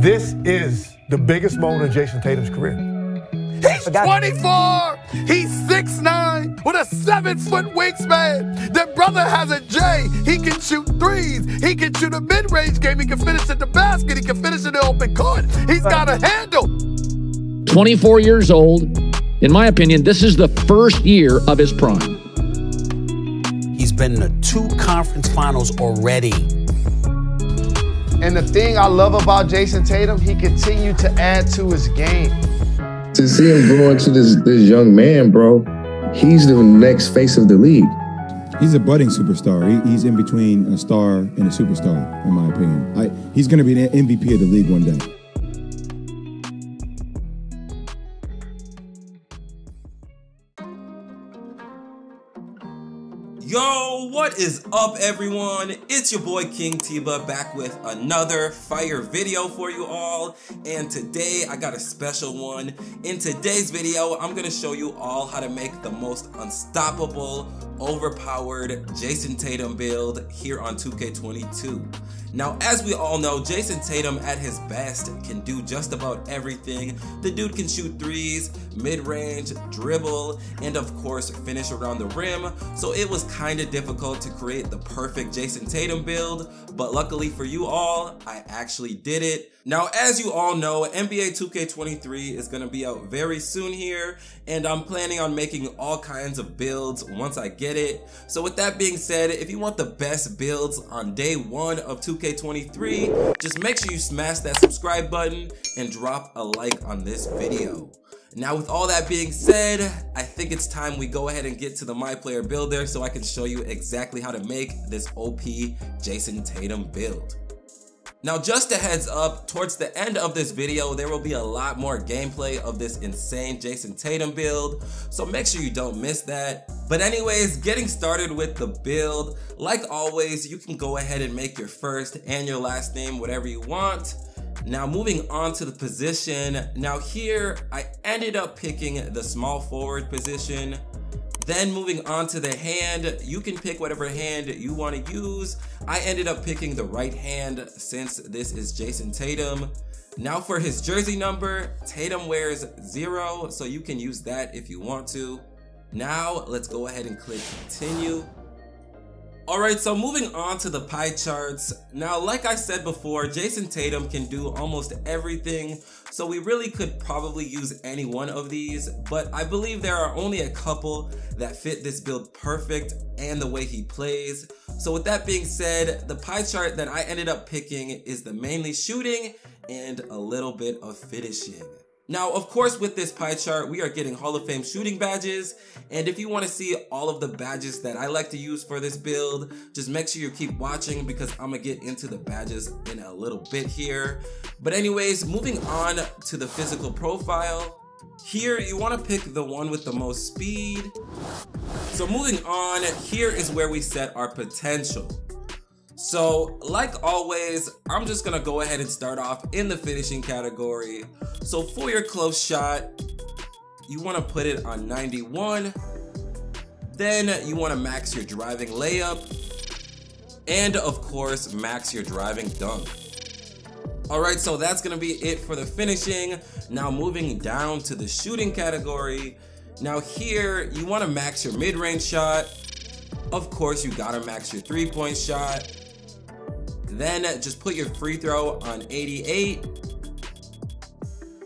This is the biggest moment of Jayson Tatum's career. He's 24, he's 6'9", with a 7-foot wingspan. That brother has a J. He can shoot threes. He can shoot a mid-range game. He can finish at the basket. He can finish in the open court. He's got a handle. 24 years old. In my opinion, this is the first year of his prime. He's been in the 2 conference finals already. And the thing I love about Jayson Tatum, he continued to add to his game. To see him grow into this young man, bro, he's the next face of the league. He's a budding superstar. He's in between a star and a superstar, in my opinion. He's going to be the MVP of the league one day. Yo, what is up, everyone? It's your boy King Tiba back with another fire video for you all, and today I got a special one. In today's video, I'm gonna show you all how to make the most unstoppable, overpowered Jayson Tatum build here on 2K22. Now, as we all know, Jayson Tatum at his best can do just about everything. The dude can shoot threes, mid-range, dribble, and of course finish around the rim. So it was kind of difficult to create the perfect Jayson Tatum build, but luckily for you all, I actually did it. Now, as you all know, NBA 2K23 is going to be out very soon here, and I'm planning on making all kinds of builds once I get it. So with that being said, if you want the best builds on day 1 of 2K23, just make sure you smash that subscribe button and drop a like on this video. Now, with all that being said, I think it's time we go ahead and get to the My Player Builder so I can show you exactly how to make this OP Jayson Tatum build. Now, just a heads up, towards the end of this video, there will be a lot more gameplay of this insane Jayson Tatum build, so make sure you don't miss that. But anyways, getting started with the build, like always, you can go ahead and make your first and your last name whatever you want. Now, moving on to the position. Now here, I ended up picking the small forward position. Then moving on to the hand, you can pick whatever hand you want to use. I ended up picking the right hand since this is Jayson Tatum. Now for his jersey number, Tatum wears 0, so you can use that if you want to. Now let's go ahead and click continue. Alright, so moving on to the pie charts. Now, like I said before, Jayson Tatum can do almost everything, so we really could probably use any one of these, but I believe there are only a couple that fit this build perfect and the way he plays. So with that being said, the pie chart that I ended up picking is the mainly shooting and a little bit of finishing. Now, of course, with this pie chart, we are getting Hall of Fame shooting badges, and if you want to see all of the badges that I like to use for this build, just make sure you keep watching because I'm going to get into the badges in a little bit here. But anyways, moving on to the physical profile. Here, you want to pick the one with the most speed. So moving on, here is where we set our potential. So, like always, I'm just gonna go ahead and start off in the finishing category. So for your close shot, you wanna put it on 91. Then you wanna max your driving layup. And of course, max your driving dunk. Alright, so that's gonna be it for the finishing. Now moving down to the shooting category. Now here, you wanna max your mid-range shot. Of course, you gotta max your three-point shot. Then just put your free throw on 88.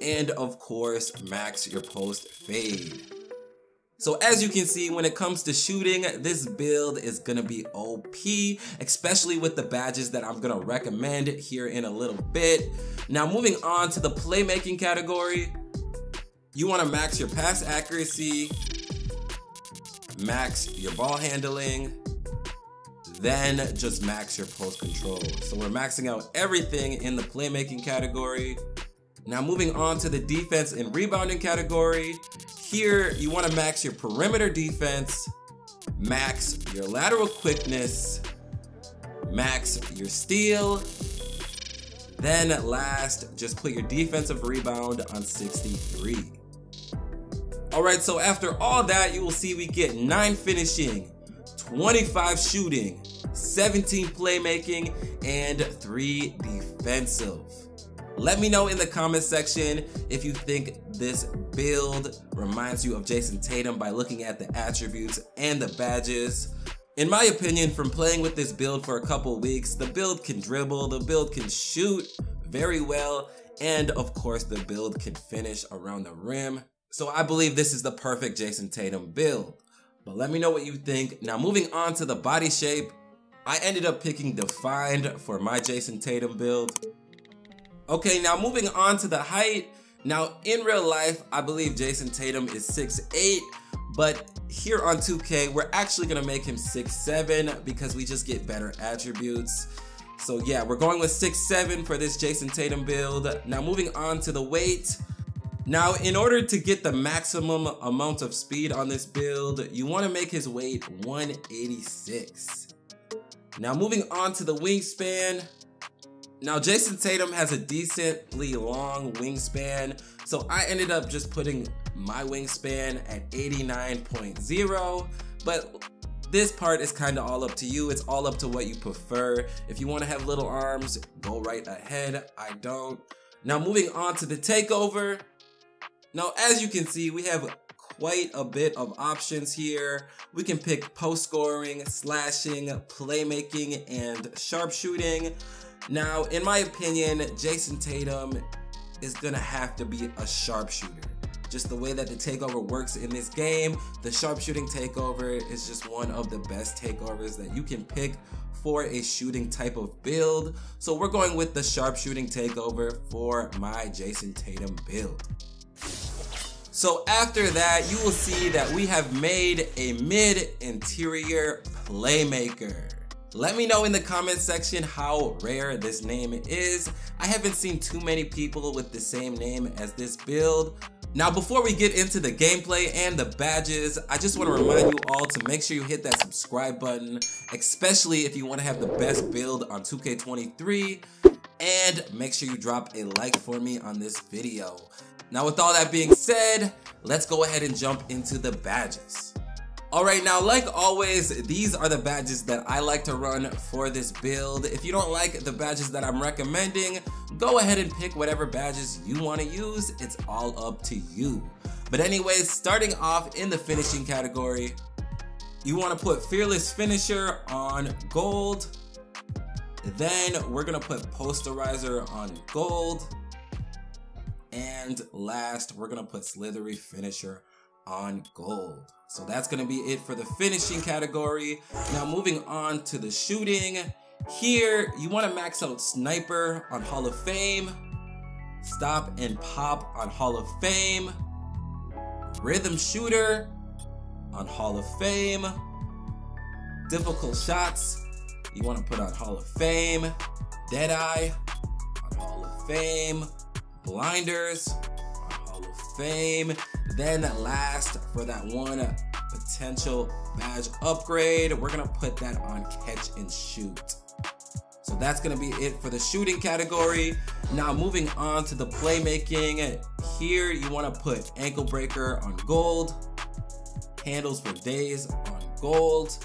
And of course, max your post fade. So as you can see, when it comes to shooting, this build is gonna be OP, especially with the badges that I'm gonna recommend here in a little bit. Now moving on to the playmaking category, you wanna max your pass accuracy, max your ball handling, then just max your post control. So we're maxing out everything in the playmaking category. Now moving on to the defense and rebounding category. Here, you want to max your perimeter defense, max your lateral quickness, max your steal, then last, just put your defensive rebound on 63. Alright, so after all that, you will see we get 9 finishing, 25 shooting, 17 playmaking, and 3 defensive. Let me know in the comment section if you think this build reminds you of Jayson Tatum by looking at the attributes and the badges. In my opinion, from playing with this build for a couple weeks, the build can dribble, the build can shoot very well, and of course the build can finish around the rim. So I believe this is the perfect Jayson Tatum build. But let me know what you think. Now moving on to the body shape, I ended up picking defined for my Jayson Tatum build. Okay, now moving on to the height. Now in real life, I believe Jayson Tatum is 6'8", but here on 2K, we're actually gonna make him 6'7" because we just get better attributes. So yeah, we're going with 6'7" for this Jayson Tatum build. Now moving on to the weight. Now in order to get the maximum amount of speed on this build, you wanna make his weight 186. Now moving on to the wingspan. Now Jayson Tatum has a decently long wingspan, so I ended up just putting my wingspan at 89.0, but this part is kind of all up to you. It's all up to what you prefer. If you want to have little arms, go right ahead. I don't. Now moving on to the takeover. Now as you can see, we have quite a bit of options here. We can pick post scoring, slashing, playmaking, and sharpshooting. Now, in my opinion, Jayson Tatum is gonna have to be a sharpshooter. Just the way that the takeover works in this game, the sharpshooting takeover is just one of the best takeovers that you can pick for a shooting type of build. So we're going with the sharpshooting takeover for my Jayson Tatum build. So after that, you will see that we have made a mid-interior playmaker. Let me know in the comment section how rare this name is. I haven't seen too many people with the same name as this build. Now before we get into the gameplay and the badges, I just want to remind you all to make sure you hit that subscribe button, especially if you want to have the best build on 2K23, and make sure you drop a like for me on this video. Now with all that being said, let's go ahead and jump into the badges. Alright, now like always, these are the badges that I like to run for this build. If you don't like the badges that I'm recommending, go ahead and pick whatever badges you want to use. It's all up to you. But anyways, starting off in the finishing category, you want to put Fearless Finisher on gold. Then we're going to put Posterizer on gold. And last, we're going to put Slithery Finisher on gold. So that's going to be it for the finishing category. Now moving on to the shooting. Here, you want to max out Sniper on Hall of Fame, Stop and Pop on Hall of Fame, Rhythm Shooter on Hall of Fame, Difficult Shots, you want to put on Hall of Fame, Deadeye on Hall of Fame, Blinders on Hall of Fame. Then last, for that one potential badge upgrade, we're gonna put that on Catch and Shoot. So that's gonna be it for the shooting category. Now moving on to the playmaking. Here you wanna put Ankle Breaker on gold, Handles for Days on gold,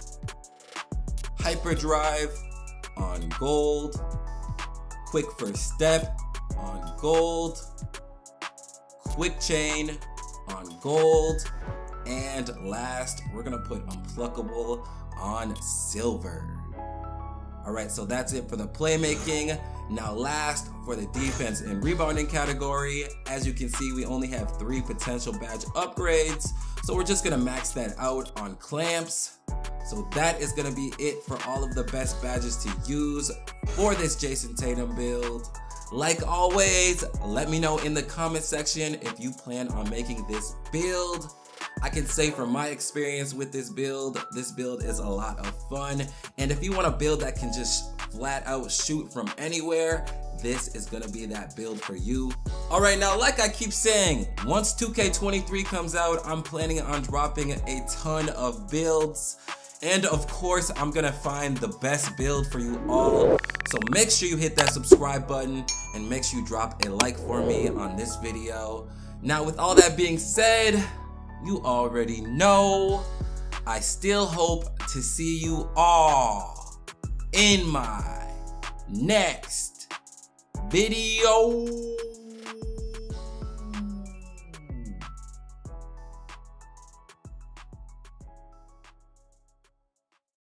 Hyperdrive on gold, Quick First Step on gold, Quick Chain on gold, and last we're gonna put Unpluckable on silver. Alright, so that's it for the playmaking. Now last, for the defense and rebounding category, as you can see, we only have 3 potential badge upgrades, so we're just gonna max that out on Clamps. So that is gonna be it for all of the best badges to use for this Jayson Tatum build. Like always, let me know in the comment section if you plan on making this build. I can say from my experience with this build is a lot of fun. And if you want a build that can just flat out shoot from anywhere, this is gonna be that build for you. Alright, now like I keep saying, once 2K23 comes out, I'm planning on dropping a ton of builds. And of course, I'm gonna find the best build for you all. So make sure you hit that subscribe button and make sure you drop a like for me on this video. Now with all that being said, you already know, I still hope to see you all in my next video.